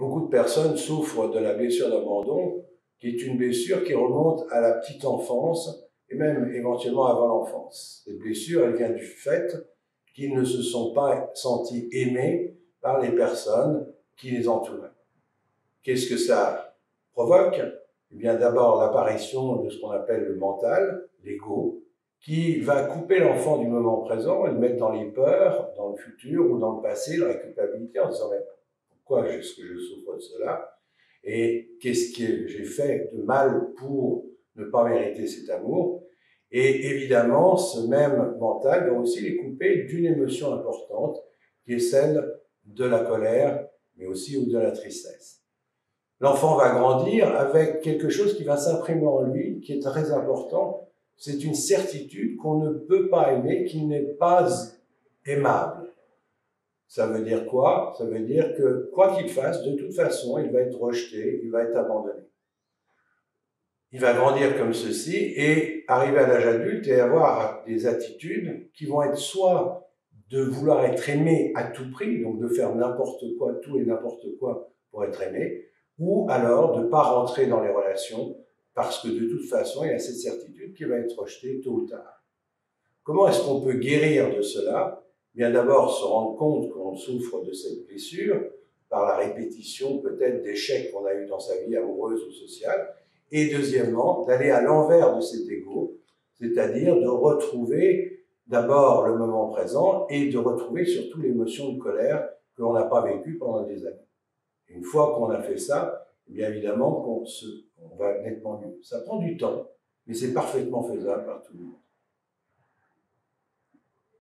beaucoup de personnes souffrent de la blessure d'abandon, qui est une blessure qui remonte à la petite enfance et même éventuellement avant l'enfance. Cette blessure, elle vient du fait qu'ils ne se sont pas sentis aimés par les personnes qui les entouraient. Qu'est-ce que ça provoque? Eh bien, d'abord, l'apparition de ce qu'on appelle le mental, l'ego, qui va couper l'enfant du moment présent et le mettre dans les peurs, dans le futur ou dans le passé, dans la culpabilité, en disant « mais pourquoi est-ce que je souffre de cela? Et qu'est-ce que j'ai fait de mal pour ne pas mériter cet amour ?» Et évidemment, ce même mental doit aussi les couper d'une émotion importante, qui est celle de la colère, mais aussi ou de la tristesse. L'enfant va grandir avec quelque chose qui va s'imprimer en lui, qui est très important. C'est une certitude qu'on ne peut pas aimer, qu'il n'est pas aimable. Ça veut dire quoi? Ça veut dire que, quoi qu'il fasse, de toute façon, il va être rejeté, il va être abandonné. Il va grandir comme ceci et arriver à l'âge adulte et avoir des attitudes qui vont être soit de vouloir être aimé à tout prix, donc de faire n'importe quoi, tout et n'importe quoi pour être aimé, ou alors de ne pas rentrer dans les relations parce que de toute façon, il y a cette certitude qui va être rejetée tôt ou tard. Comment est-ce qu'on peut guérir de cela? Bien d'abord se rendre compte qu'on souffre de cette blessure par la répétition peut-être d'échecs qu'on a eu dans sa vie amoureuse ou sociale, et deuxièmement d'aller à l'envers de cet ego, c'est-à-dire de retrouver d'abord le moment présent et de retrouver surtout l'émotion de colère que l'on n'a pas vécue pendant des années. Une fois qu'on a fait ça, bien évidemment on va nettement mieux. Ça prend du temps, mais c'est parfaitement faisable par tout le monde.